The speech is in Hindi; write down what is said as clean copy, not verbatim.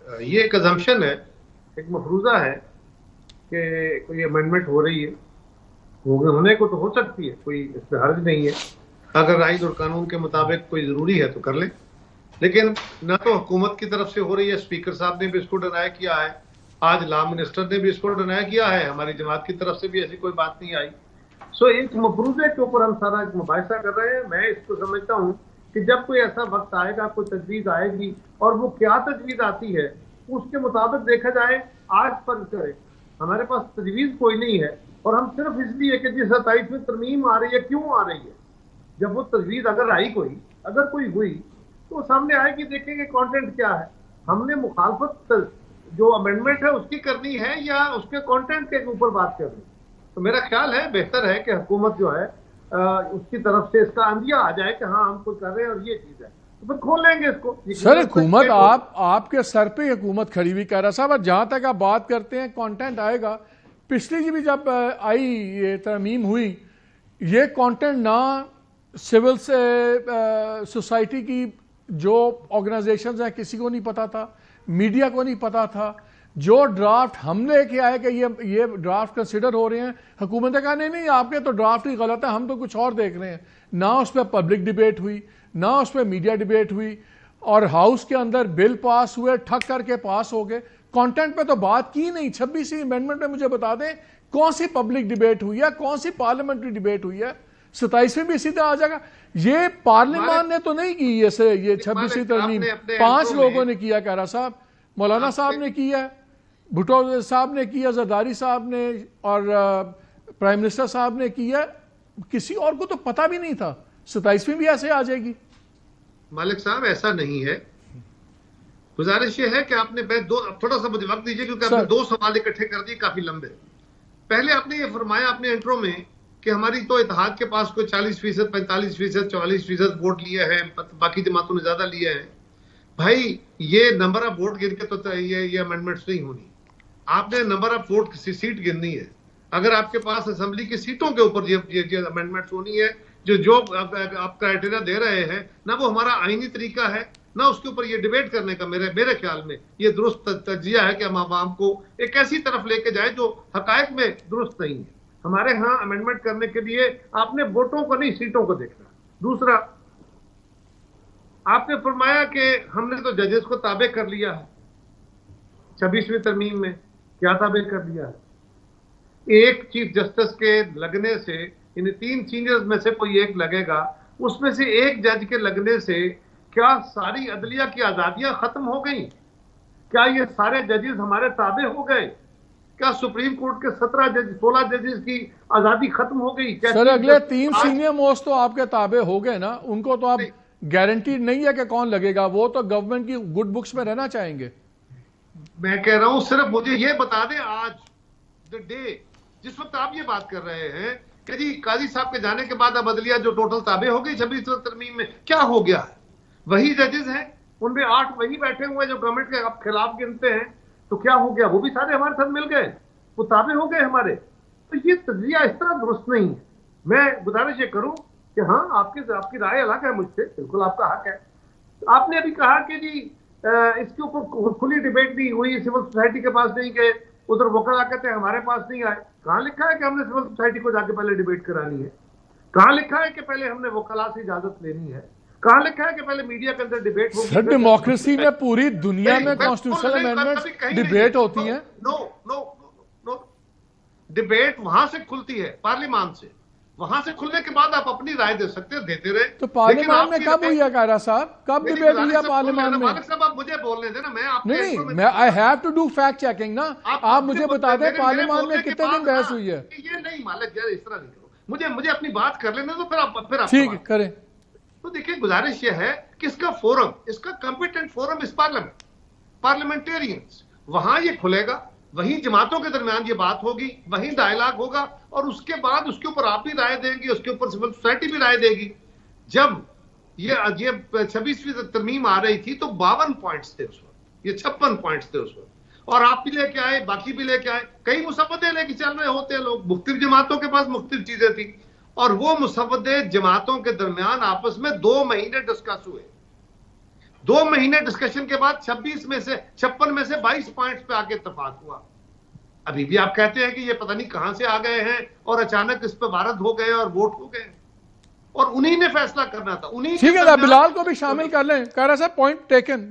ये एक अजम्पशन है, एक मफरूजा है कि कोई अमेंडमेंट हो रही है, होने को तो हो सकती है, कोई इसमें हर्ज नहीं है। अगर आइन और कानून के मुताबिक कोई जरूरी है तो कर ले, लेकिन ना तो हुकूमत की तरफ से हो रही है। स्पीकर साहब ने भी इसको डिनाई किया है, आज लॉ मिनिस्टर ने भी इसको डिनाई किया है, हमारी जमात की तरफ से भी ऐसी कोई बात नहीं आई। सो एक मफरूजे के ऊपर हम सारा एक मुबाहिसा कर रहे हैं। मैं इसको समझता हूँ कि जब कोई ऐसा वक्त आएगा, कोई तजवीज़ आएगी, और वो क्या तजवीज़ आती है उसके मुताबिक देखा जाए। आज पर करे हमारे पास तजवीज़ कोई नहीं है, और हम सिर्फ इसलिए कि जिस 27वीं तरमीम आ रही है, क्यों आ रही है, जब वो तजवीज़ अगर आई कोई, अगर कोई हुई, तो सामने आएगी, देखेंगे कंटेंट क्या है। हमने मुखालफत जो अमेंडमेंट है उसकी करनी है या उसके कंटेंट के ऊपर बात करनी। तो मेरा ख्याल है बेहतर है कि हुकूमत जो है उसकी तरफ से इसका अंदिया आ जाए कि हाँ हम कुछ कर रहे हैं और ये चीज है, तो फिर खोल लेंगे इसको। सर हुकूमत आपके सर पे हुकूमत खड़ी हुई कह रहा साहब, जहां तक आप बात करते हैं कंटेंट आएगा, पिछली जी भी जब आई ये तरमीम हुई, ये कंटेंट ना सिविल सोसाइटी की जो ऑर्गेनाइजेशंस हैं किसी को नहीं पता था, मीडिया को नहीं पता था। जो ड्राफ्ट हमने लेके आए कि ये ड्राफ्ट कंसिडर हो रहे हैं, हुकूमत ने कहा नहीं नहीं आपके तो ड्राफ्ट ही गलत है, हम तो कुछ और देख रहे हैं। ना उस पर पब्लिक डिबेट हुई, ना उस पर मीडिया डिबेट हुई, और हाउस के अंदर बिल पास हुए, ठक करके पास हो गए। कंटेंट पे तो बात की नहीं। 26वीं अमेंडमेंट में मुझे बता दें कौन सी पब्लिक डिबेट हुई है, कौन सी पार्लियामेंट्री डिबेट हुई है। 27वीं भी इसी तरह आ जाएगा। ये पार्लियामान ने तो नहीं की, ये 26वीं तरमीम 5 लोगों ने किया, कह रहा साहब, मौलाना साहब ने किया, भुट्टो साहब ने किया, जरदारी साहब ने, और प्राइम मिनिस्टर साहब ने किया। किसी और को तो पता भी नहीं था। 27वीं भी ऐसे आ जाएगी। मालिक साहब ऐसा नहीं है। गुजारिश ये है कि आपने थोड़ा सा मुझे वक्त दीजिए, क्योंकि आपने 2 सवाल इकट्ठे कर दिए काफी लंबे। पहले आपने ये फरमाया अपने इंट्रो में कि हमारी तो इत्तेहाद के पास कोई 40%, 45%, 44% वोट लिए हैं, बाकी जमातों ने ज्यादा लिए हैं। भाई ये नंबर ऑफ वोट गिन के तो ये अमेंडमेंट्स नहीं होनी। आपने नंबर ऑफ वोट की सीट गिननी है। अगर आपके पास असेंबली की सीटों के ऊपर ये अमेंडमेंट्स होनी है, जो आप क्राइटेरिया दे रहे हैं ना, वो हमारा आईनी तरीका है ना, उसके ऊपर ये डिबेट करने का मेरे ख्याल में ये दुरुस्त तजिया है कि हम आवाम को एक ऐसी तरफ लेके जाए जो हकायक में दुरुस्त नहीं है। हमारे यहाँ अमेंडमेंट करने के लिए आपने वोटों को नहीं, सीटों को देखना। दूसरा, आपने फरमाया कि हमने तो जजेस को ताबे कर लिया है। 26वीं तरमीम में क्या ताबे कर लिया है? एक चीफ जस्टिस के लगने से, इन 3 सीनियर्स में से कोई एक लगेगा, उसमें से एक जज के लगने से क्या सारी अदलिया की आजादियां खत्म हो गई? क्या ये सारे जजेस हमारे ताबे हो गए? क्या सुप्रीम कोर्ट के 16 जजेस की आजादी खत्म हो गई? क्या सर अगले 3 सीनियर मोस्ट तो आपके ताबे हो गए ना, उनको तो आप गारंटी नहीं है कि कौन लगेगा, वो तो गवर्नमेंट की गुड बुक्स में रहना चाहेंगे। मैं कह रहा हूं सिर्फ मुझे ये बता दें, आज द डे जिस वक्त आप ये बात कर रहे हैं कि जी काजी साहब के जाने के बाद अब अदलिया जो टोटल ताबे हो गई 26वीं तरमीम में, क्या हो गया है? वही जजेस हैं, उनमें 8 वही बैठे हुए जो गवर्नमेंट के खिलाफ गिनते हैं, तो क्या हो गया? वो भी सारे हमारे साथ मिल गए, वो ताबे हो गए हमारे। तो ये तजिया इस तरह दुरुस्त नहीं है। मैं गुजारिश ये करूं कि हाँ आपकी राय अलग है मुझसे, बिल्कुल आपका हक है। आपने अभी कहा कि जी इसके ऊपर खुली डिबेट नहीं हुई, सिविल सोसाइटी के पास नहीं गए, उधर वकला कहते हैं हमारे पास नहीं आए। कहां लिखा है कि हमने सिविल सोसाइटी को जाके पहले डिबेट करानी है? कहां लिखा है कि पहले हमने वकला से इजाजत लेनी है? कहां लिखा है कि पहले मीडिया के अंदर डिबेट होगी? सर डेमोक्रेसी में पूरी दुनिया में कॉन्स्टिट्यूशनल अमेंडमेंट डिबेट होती है। नो, डिबेट वहां से खुलती है, पार्लियामान से। वहां से खुलने के बाद आप अपनी राय दे सकते हो, देते रहे। तो पार्लियामान में कब हुई है कायरा साहब, कब डिबेट हुई है पार्लियामान में? मालिक साहब आप मुझे बोलने देना, मैं आपके नहीं, मैं I have to do fact checking ना। आप मुझे बता दें पार्लियामान में कितने दिन बहस हुई है? ये नहीं मालिक यार, इस तरह नहीं करो, मुझे अपनी बात कर लेने दो, फिर आप ठीक है करें। तो देखिए गुजारिश यह है कि इसका फोरम, इसका कॉम्पिटेंट फोरम इस पार्लियामेंटेरियंस, वहां ये खुलेगा, वहीं जमातों के दरमियान ये बात होगी, वहीं डायलॉग होगा, और उसके बाद उसके ऊपर आप भी राय देंगे, उसके ऊपर सिविल सोसाइटी भी राय देगी। जब ये 26वीं तरमीम आ रही थी तो 52 पॉइंट्स थे उस वक्त, ये 56 पॉइंट्स थे उस वक्त, और आप भी लेके आए, बाकी भी लेके आए, कई मुसव्वदे लेके चल रहे होते हैं लोग, मुख्तलिफ जमातों के पास मुख्तलिफ चीजें थी, और वो मुसव्वदे जमातों के दरमियान आपस में 2 महीने डिस्कस हुए। 2 महीने डिस्कशन के बाद 56 में से 22 पॉइंट्स पे आके इत्तेफाक हुआ। अभी भी आप कहते हैं कि ये पता नहीं कहां से आ गए हैं और अचानक इस पे वारद हो गए और वोट हो गए, और उन्हीं ने फैसला करना था, उन्हीं के ठीक है, दरमियान बिलाल को भी शामिल कर लें। कारा साहब, पॉइंट टेकन।